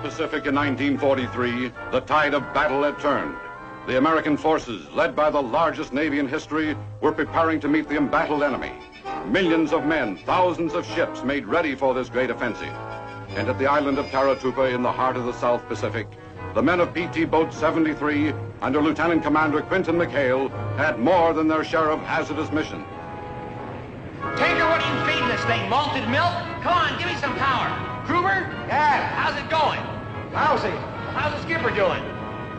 the Pacific in 1943, the tide of battle had turned. The American forces, led by the largest navy in history, were preparing to meet the embattled enemy. Millions of men, thousands of ships made ready for this great offensive. And at the island of Taratupa in the heart of the South Pacific, the men of PT Boat 73, under Lieutenant Commander Quinton McHale, had more than their share of hazardous mission. Tanker, what are you feeding this thing? Malted milk? Come on, give me some power. Kruger? Yeah. How's it going? Lousy. How's the skipper doing?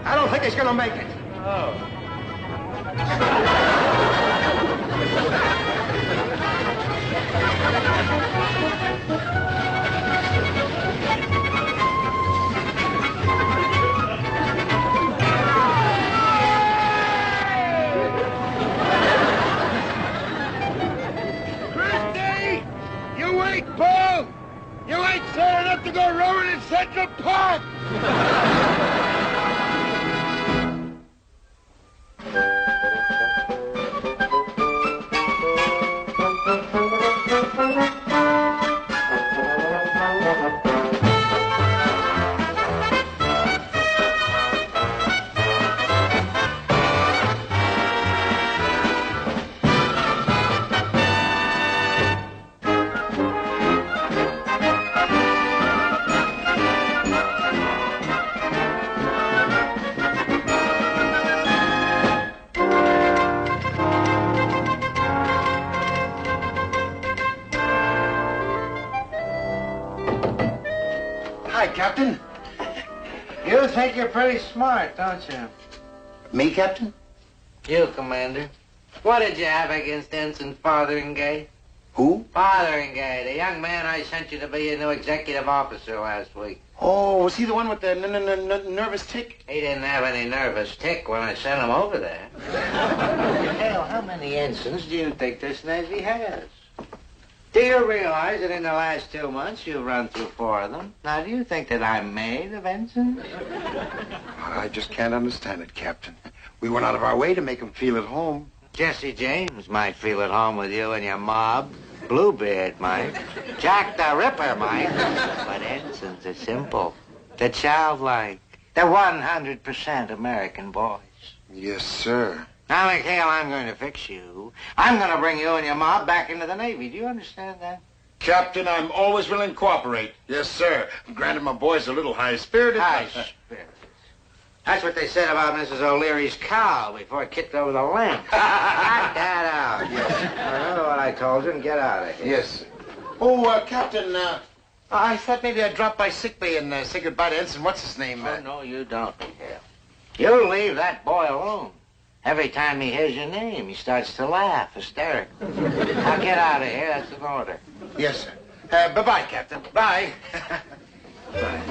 I don't think he's gonna make it. Oh. Christy! You ain't Paul! You ain't sad enough to go rowing in Central Park! Hi, Captain. You think you're pretty smart, don't you? Me, Captain? You, Commander. What did you have against Ensign Fotheringay? Who? Fotheringay, the young man I sent you to be your new executive officer last week. Oh, was he the one with the nervous tick? He didn't have any nervous tick when I sent him over there. Hell, how many ensigns do you think this Navy has? Do you realize that in the last 2 months you've run through 4 of them? Now, do you think that I'm made of ensigns? I just can't understand it, Captain. We went out of our way to make him feel at home. Jesse James might feel at home with you and your mob. Bluebeard might. Jack the Ripper might. But ensigns are simple. They're childlike. They're 100% American boys. Yes, sir. Now, McHale, I'm going to fix you. I'm going to bring you and your mob back into the Navy. Do you understand that? Captain, I'm always willing to cooperate. Yes, sir. Granted, my boy's a little high-spirited. High-spirited. That's what they said about Mrs. O'Leary's cow before it kicked over the lamp. Knock that out. Yes. Remember what I told you and get out of here. Yes. Oh, Captain, I thought maybe I'd drop by sick bay and say goodbye to Ensign. What's his name? Oh, no, you don't, McHale. You leave that boy alone. Every time he hears your name, he starts to laugh hysterically. Now get out of here. That's an order. Yes, sir. Bye-bye, Captain. Bye. Bye.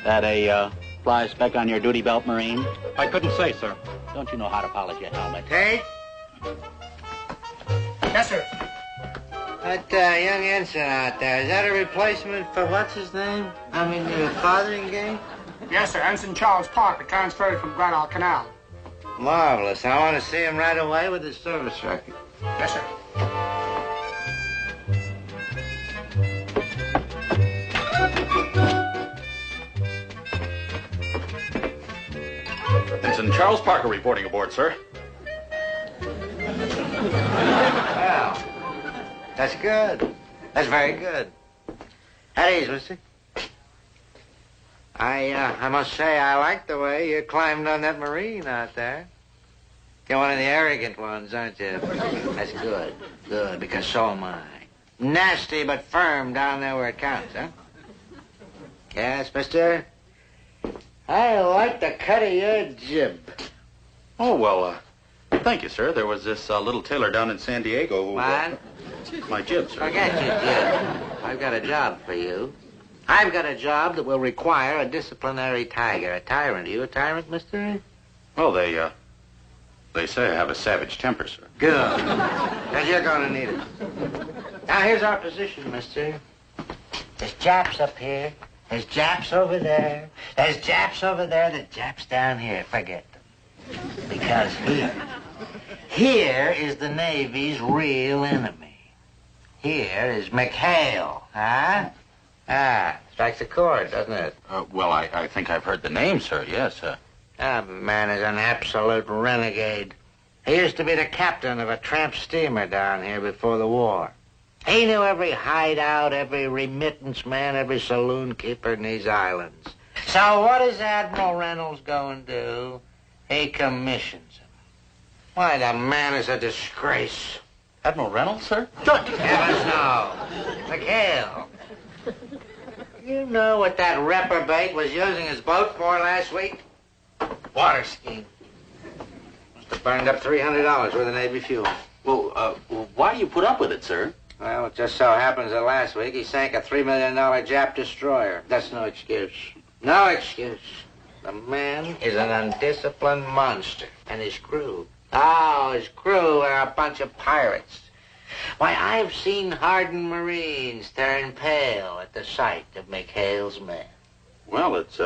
That a fly speck on your duty belt, Marine? I couldn't say, sir. Don't you know how to polish your helmet? Tate? Yes, sir. That young ensign out there, is that a replacement for what's his name? I mean, the Fotheringay? Yes, sir. Ensign Charles Parker transferred from Guadalcanal. Marvelous. I want to see him right away with his service record. Yes, sir. Ensign Charles Parker reporting aboard, sir. Well, that's good. That's very good. At ease, mister. I must say I like the way you climbed on that Marine out there. You're one of the arrogant ones, aren't you? That's good. Good, because so am I. Nasty but firm down there where it counts, huh? Yes, mister? I like the cut of your jib. Oh, well, thank you, sir. There was this little tailor down in San Diego who... What? My jib, sir. Forget your jib. I've got a job for you. I've got a job that will require a disciplinary tiger. A tyrant. Are you a tyrant, mister? Well, they say I have a savage temper, sir. Good. Because you're going to need it. Now, here's our position, mister. There's Japs up here. There's Japs over there. There's Japs over there. There's Japs down here. Forget them. Because Here is the Navy's real enemy. Here is McHale, huh? Ah, strikes a chord, doesn't it? Well, I think I've heard the name, sir. Yes, That man is an absolute renegade. He used to be the captain of a tramp steamer down here before the war. He knew every hideout, every remittance man, every saloon keeper in these islands. So what does Admiral Reynolds go and do? He commissions him. Why, the man is a disgrace. Admiral Reynolds, sir? Heavens, no. McHale. You know what that reprobate was using his boat for last week? Water skiing. Must have burned up $300 worth of Navy fuel. Well, why do you put up with it, sir? Well, it just so happens that last week he sank a $3 million Jap destroyer. That's no excuse. No excuse. The man is an undisciplined monster. And his crew. Oh, his crew are a bunch of pirates. Why, I've seen hardened Marines turn pale at the sight of McHale's men. Well, it's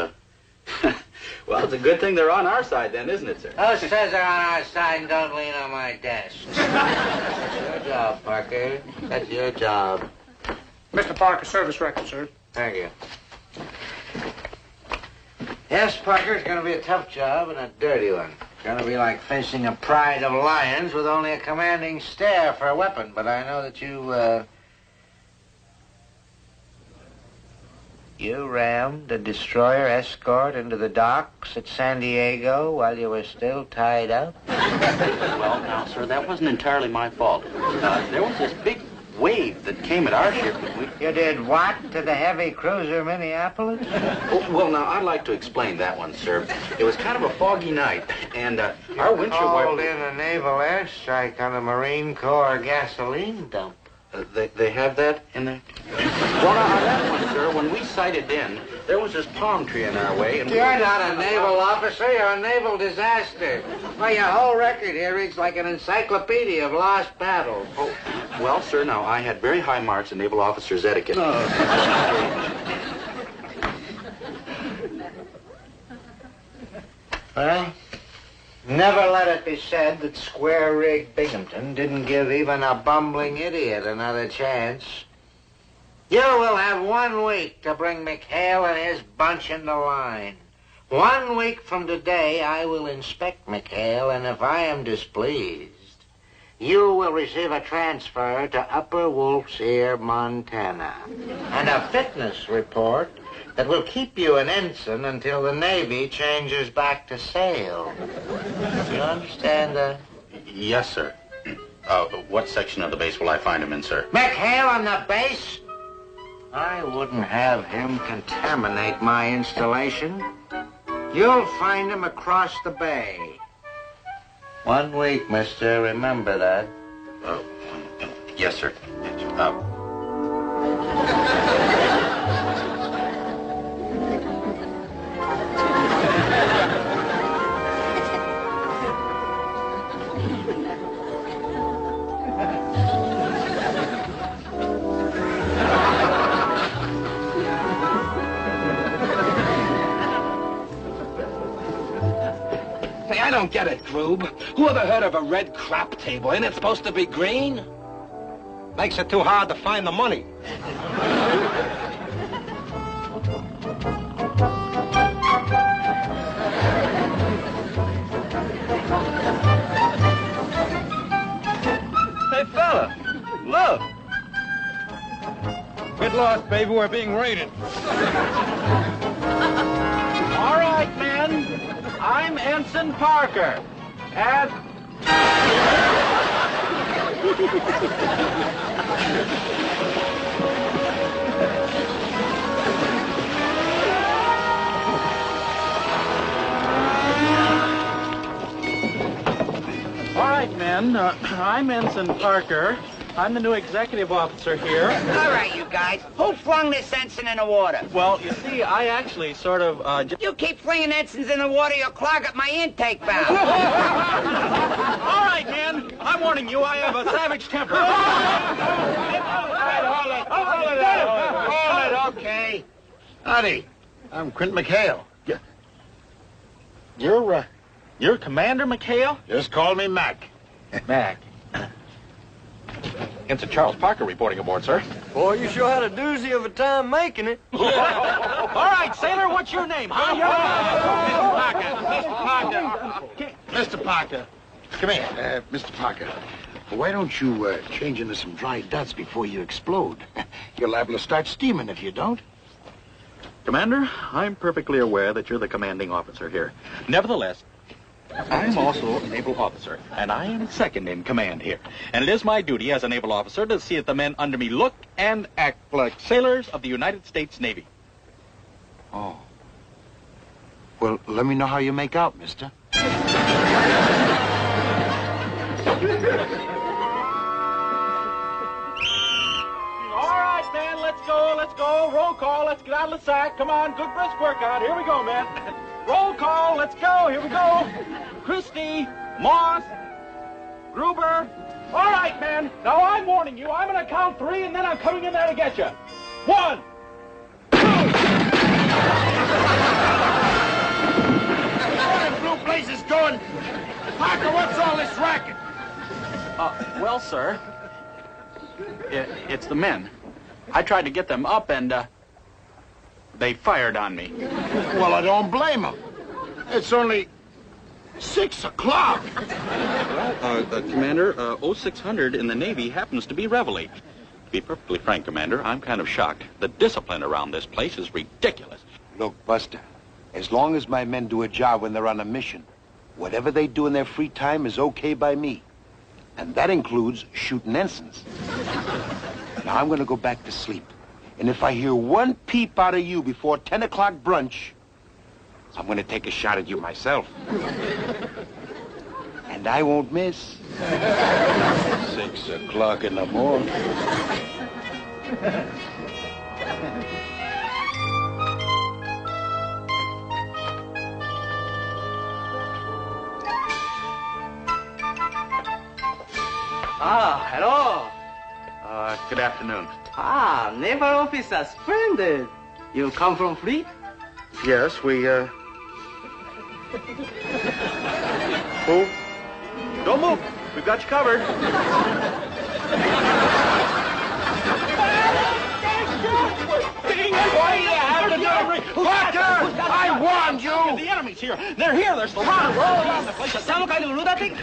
well, it's a good thing they're on our side then, isn't it, sir? Who says they're on our side and don't lean on my desk? That's your job, Parker. That's your job. Mr. Parker, service record, sir. Thank you. Yes, Parker, it's going to be a tough job and a dirty one. It's going to be like facing a pride of lions with only a commanding stare for a weapon. But I know that you rammed a destroyer escort into the docks at San Diego while you were still tied up? Well, now, sir, that wasn't entirely my fault. There was this big wave that came at our ship and we... You did what to the heavy cruiser Minneapolis? Well, now, I'd like to explain that one, sir. It was kind of a foggy night, and our windshield Called wiper... in a naval airstrike on a Marine Corps gasoline dump. They have that in there? Well, now, on that one, sir, when we sighted in, there was this palm tree in our way, and... You're not a naval officer, you're a naval disaster. Why, your whole record here reads like an encyclopedia of lost battles. Oh, well, sir, now, I had very high marks in naval officer's etiquette. Well, never let it be said that square-rigged Binghamton didn't give even a bumbling idiot another chance. You will have 1 week to bring McHale and his bunch into line. 1 week from today, I will inspect McHale, and if I am displeased, you will receive a transfer to Upper Wolf's Ear, Montana, and a fitness report that will keep you an ensign until the Navy changes back to sail. You understand that? Yes, sir. What section of the base will I find him in, sir? McHale on the base? I wouldn't have him contaminate my installation. You'll find him across the bay. 1 week, mister. Remember that. Yes, sir. Say, I don't get it, Groob. Who ever heard of a red crap table? Ain't it supposed to be green? Makes it too hard to find the money. Hey, fella, look. Get lost, baby. We're being raided. All right, men. I'm Ensign Parker. And... All right, men. I'm Ensign Parker. I'm the new executive officer here. All right, you guys. Who flung this ensign in the water? Well, you see, I actually sort of, You keep flinging ensigns in the water, you'll clog up my intake valve. All right, man. I'm warning you, I have a savage temper. Hold it, okay. Howdy, I'm Quint McHale. You're Commander McHale? Just call me Mac. Mac. Ensign Charles Parker reporting aboard, sir. Boy, you sure had a doozy of a time making it. All right, sailor, what's your name, huh? Mr. Parker. Come here, Mr. Parker. Why don't you change into some dry dust before you explode? You're liable to start steaming if you don't. Commander, I'm perfectly aware that you're the commanding officer here. Nevertheless, I'm also a naval officer, and I am second in command here. And it is my duty as a naval officer to see that the men under me look and act like sailors of the United States Navy. Oh. Well, let me know how you make out, mister. All right, man, let's go. Roll call, let's get out of the sack. Come on, good brisk workout. Here we go, man. Roll call, let's go. Here we go. Christie, Moss, Gruber. All right, man. Now I'm warning you. I'm going to count 3, and then I'm coming in there to get you. 1, 2. What in blue blazes doing? Parker, what's all this racket? Well, sir, it's the men. I tried to get them up, and they fired on me. Well, I don't blame them. It's only 6 o'clock. Commander, 0600 in the Navy happens to be reveille. To be perfectly frank, Commander, I'm kind of shocked. The discipline around this place is ridiculous. Look, Buster, as long as my men do a job when they're on a mission, whatever they do in their free time is okay by me. And that includes shooting ensigns. Now I'm going to go back to sleep. And if I hear one peep out of you before 10 o'clock brunch, I'm going to take a shot at you myself. And I won't miss. 6 o'clock in the morning. Ah, hello. Good afternoon. Ah, naval officer, splendid. You come from fleet? Yes, we, Who? Don't move. We've got you covered. Parker, I warned you. The enemy's here. They're here. They're surrounded. We're all around the place. Some kind of lunatic?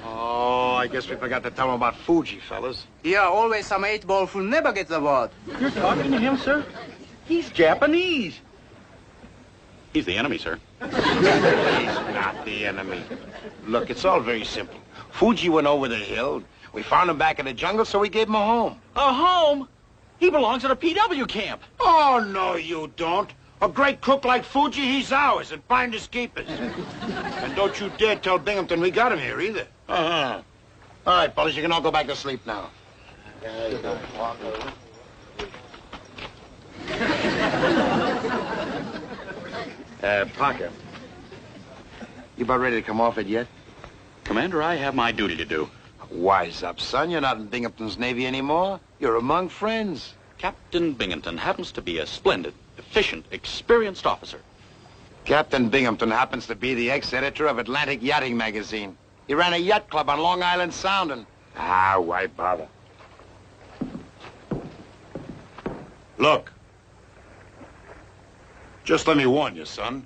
Oh, I guess we forgot to tell them about Fuji, fellas. Yeah, always some 8-ball who never gets the word. You're talking to him, sir? He's Japanese. He's the enemy, sir. He's not the enemy. Look, it's all very simple. Fuji went over the hill. We found him back in the jungle, so we gave him a home. A home? He belongs at a PW camp. Oh, no, you don't. A great cook like Fuji, he's ours, and finders keepers. And don't you dare tell Binghamton we got him here, either. Uh-huh. All right, fellas, you can all go back to sleep now. Parker. You about ready to come off it yet? Commander, I have my duty to do. Wise up, son. You're not in Binghamton's Navy anymore. You're among friends. Captain Binghamton happens to be a splendid, efficient, experienced officer. Captain Binghamton happens to be the ex-editor of Atlantic Yachting Magazine. He ran a yacht club on Long Island Sound and... Ah, why bother? Look. Just let me warn you, son.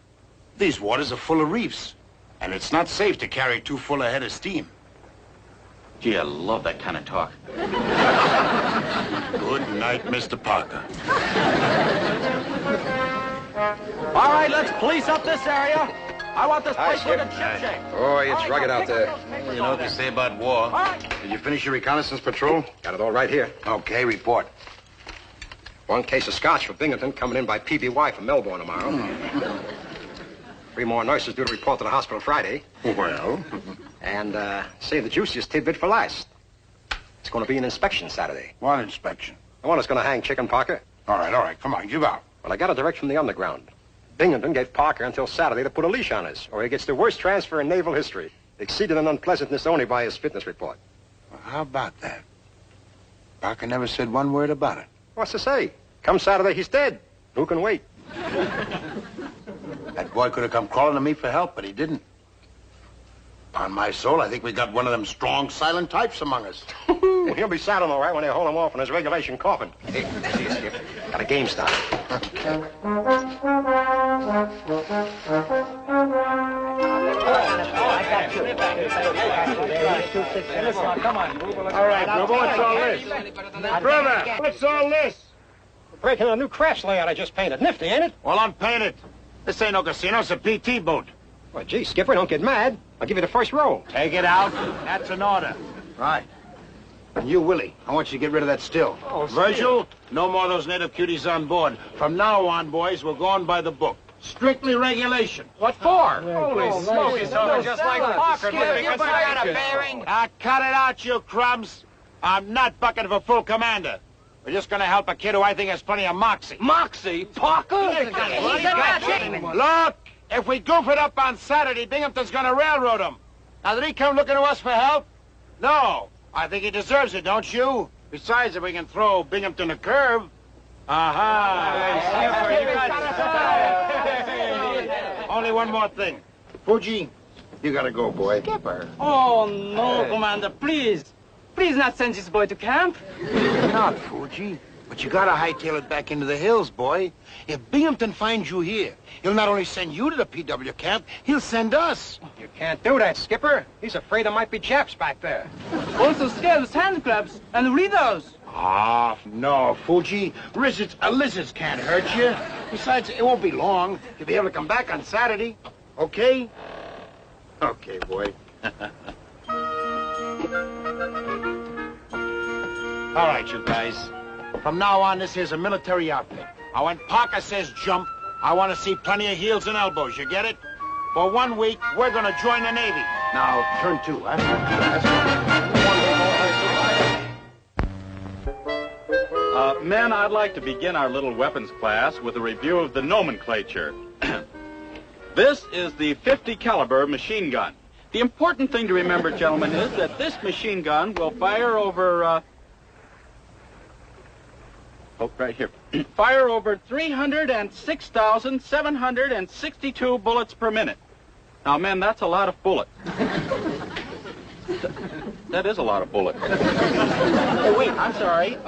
These waters are full of reefs. And it's not safe to carry too full a head of steam. Gee, I love that kind of talk. Good night, Mr. Parker. All right, let's police up this area. I want this place looking shipshape. Boy, it's rugged out there. You know what they say about war. All right. Did you finish your reconnaissance patrol? Got it all right here. Okay, report. 1 case of scotch for Binghamton coming in by PBY from Melbourne tomorrow. 3 more nurses due to report to the hospital Friday. Well? And save the juiciest tidbit for last. It's going to be an inspection Saturday. What inspection? The one that's going to hang Chicken Parker. All right, come on, give out. Well, I got a direct from the underground. Binghamton gave Parker until Saturday to put a leash on us, or he gets the worst transfer in naval history, exceeded in unpleasantness only by his fitness report. Well, how about that? Parker never said one word about it. What's to say? Come Saturday, he's dead. Who can wait? That boy could have come crawling to me for help, but he didn't. Upon my soul, I think we got one of them strong, silent types among us. He'll be saddled all right when they haul him off in his regulation coffin. Hey, see you, Skip. Got a game started. All right, Grubba, what's all this? Brother, what's all this? Breaking a new crash layout I just painted. Nifty, ain't it? Well, unpaint it. This ain't no casino, it's a PT boat. Well, gee, Skipper, don't get mad. I'll give you the first roll. Take it out. That's an order. Right. And you, Willie, I want you to get rid of that still. Oh, Virgil, no more of those native cuties on board. From now on, boys, we're going by the book. Strictly regulation. What for? Holy smokes, just like Parker. Got a bearing? Cut it out, you crumbs. I'm not bucking for full commander. We're just going to help a kid who I think has plenty of moxie. Moxie? Parker? Look, if we goof it up on Saturday, Binghamton's going to railroad him. Now, did he come looking to us for help? No. I think he deserves it, don't you? Besides, if we can throw Binghamton a curve. Only one more thing. Fuji, you gotta go, boy. Skipper. Oh, no, Commander, please. Please not send this boy to camp. Not, Fuji. But you gotta hightail it back into the hills, boy. If Binghamton finds you here, he'll not only send you to the PW camp, he'll send us. You can't do that, Skipper. He's afraid there might be Japs back there. Also scales, hand crabs, and riddles. Ah, no, Fuji. Lizards can't hurt you. Besides, it won't be long. You'll be able to come back on Saturday. Okay? Okay, boy. All right, you guys. From now on, this here's a military outfit. Now, when Parker says jump, I want to see plenty of heels and elbows. You get it? For 1 week, we're going to join the Navy. Now, turn two, huh? Men, I'd like to begin our little weapons class with a review of the nomenclature. This is the .50 caliber machine gun. The important thing to remember, gentlemen, is that this machine gun will fire over, right here. Fire over 306,762 bullets per minute. Now, men, that's a lot of bullets. That is a lot of bullets. Oh, wait, I'm sorry.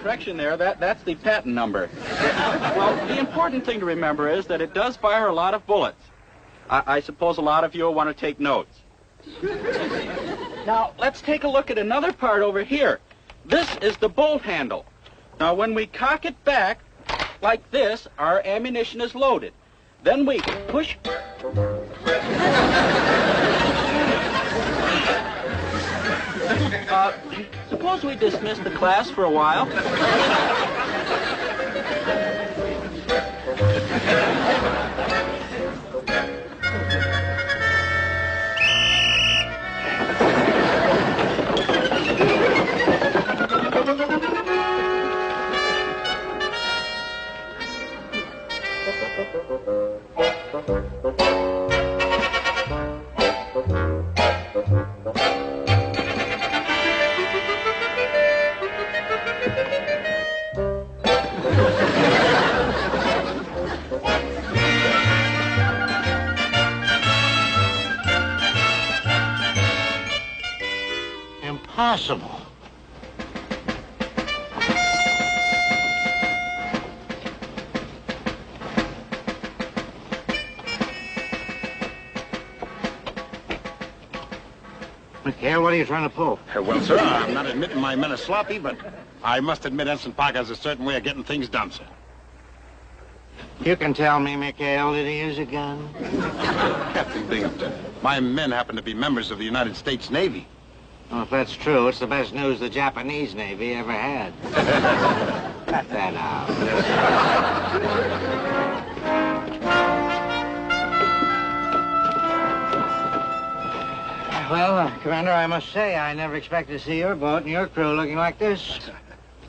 Correction there. That's the patent number. Well, the important thing to remember is that it does fire a lot of bullets. I suppose a lot of you will want to take notes. Now, let's take a look at another part over here. This is the bolt handle. Now, when we cock it back like this, our ammunition is loaded. Then we push... suppose we dismiss the class for a while. Impossible. McHale, what are you trying to pull? Well, sir, I'm not admitting my men are sloppy, but I must admit Ensign Parker has a certain way of getting things done, sir. You can tell me, McHale, did he use a gun? Captain Binghamton, my men happen to be members of the United States Navy. Well, if that's true, it's the best news the Japanese Navy ever had. Cut that out. Well, Commander, I must say, I never expected to see your boat and your crew looking like this.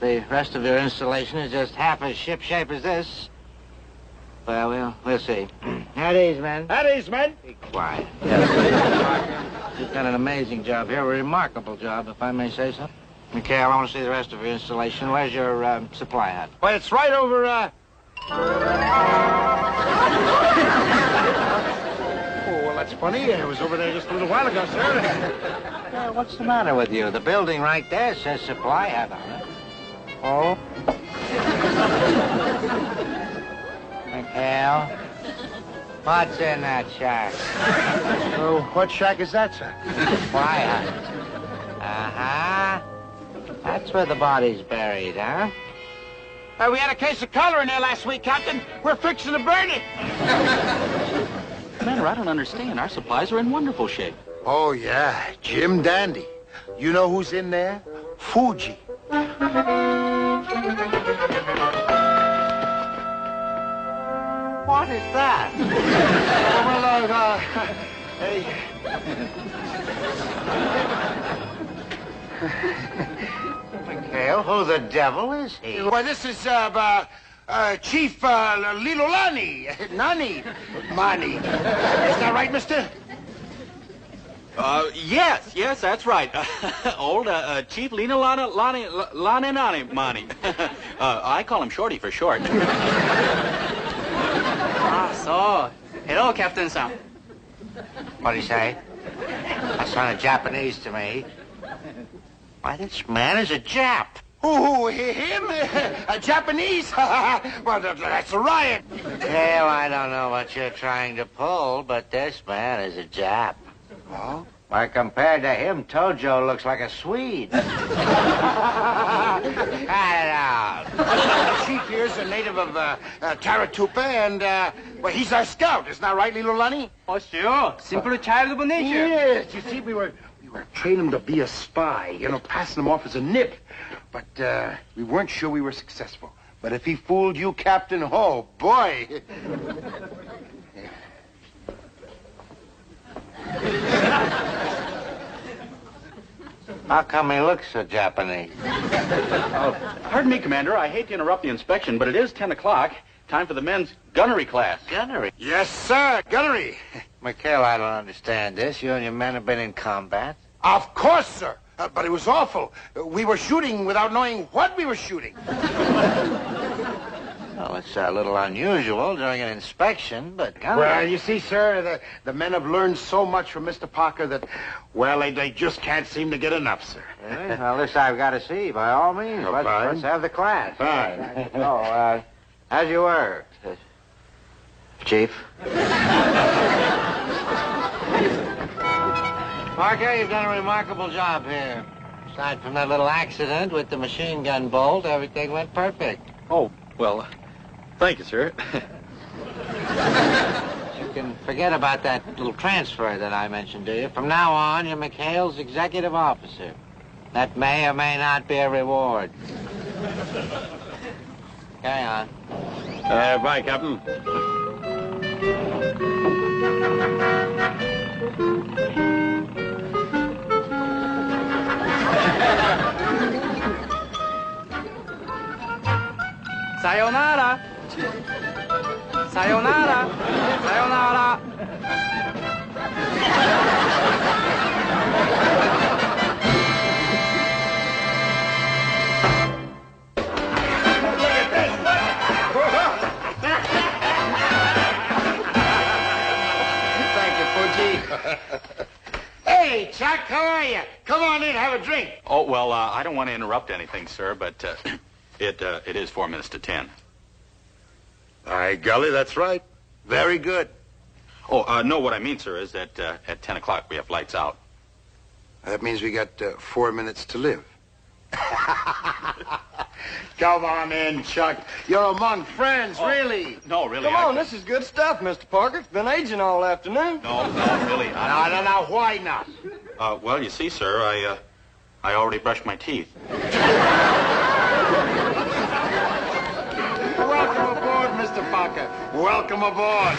The rest of your installation is just half as shipshape as this. Well, we'll see. At ease, men. At ease, men. Be quiet. You've done an amazing job here, a remarkable job, if I may say so. McHale, I want to see the rest of your installation. Where's your supply hut? Well, it's right over, Oh, well, that's funny. I was over there just a little while ago, sir. What's the matter with you? The building right there says supply hat on it. Oh? McHale? What's in that shack? Oh, what shack is that, sir? Supply hat. Uh-huh. That's where the body's buried, huh? We had a case of cholera in there last week, Captain. We're fixing to burn it. Commander, I don't understand. Our supplies are in wonderful shape. Oh, yeah. Jim Dandy. You know who's in there? Fuji. What is that? Hey. McHale, who the devil is he? Why, this is, Chief, Lilolani. Nani. Mani. Is that right, mister? Yes, that's right. Old Chief Lina Lani Mani. I call him Shorty for short. So, hello, Captain Sam. What'd he say? That sounded Japanese to me. Why, this man is a Jap. Who, him? A Japanese? Well, that's a riot. Hell, I don't know what you're trying to pull, but this man is a Jap. Oh? Why, compared to him, Tojo looks like a Swede. Cut it out. The chief here's a native of Taratupa, and, well, he's our scout. Isn't that right, Lilolani? Oh, sure. Simple child of nature. Yes, you see, we were training him to be a spy, you know, passing him off as a nip. But, we weren't sure we were successful. But if he fooled you, Captain, oh, boy. How come he looks so Japanese? Pardon me, Commander. I hate to interrupt the inspection, but it is 10 o'clock. Time for the men's gunnery class. Gunnery? Yes, sir, gunnery. McHale, I don't understand this. You and your men have been in combat? Of course, sir. But it was awful. We were shooting without knowing what we were shooting. Well, it's a little unusual during an inspection, but... Well, you see, sir, the men have learned so much from Mr. Parker that, well, they just can't seem to get enough, sir. Really? Well, this I've got to see, by all means. Oh, Let's have the class. Fine. How's your work, Chief? Parker, you've done a remarkable job here. Aside from that little accident with the machine gun bolt, everything went perfect. Oh, well, thank you, sir. You can forget about that little transfer that I mentioned to you. From now on, you're McHale's executive officer. That may or may not be a reward. Carry on. Bye, Captain. Sayonara. Sayonara. Sayonara. Hey, Chuck, how are you? Come on in, have a drink. Oh, well, I don't want to interrupt anything, sir, but it is 4 minutes to 10. By golly, that's right. Very good. Oh, no, what I mean, sir, is that at 10 o'clock we have lights out. That means we got 4 minutes to live. Come on in, Chuck. You're among friends, really. No, really. Come on, this is good stuff, Mr. Parker. It's been aging all afternoon. No, really. No, why not? Well, you see, sir, I already brushed my teeth. Welcome aboard, Mr. Parker. Welcome aboard.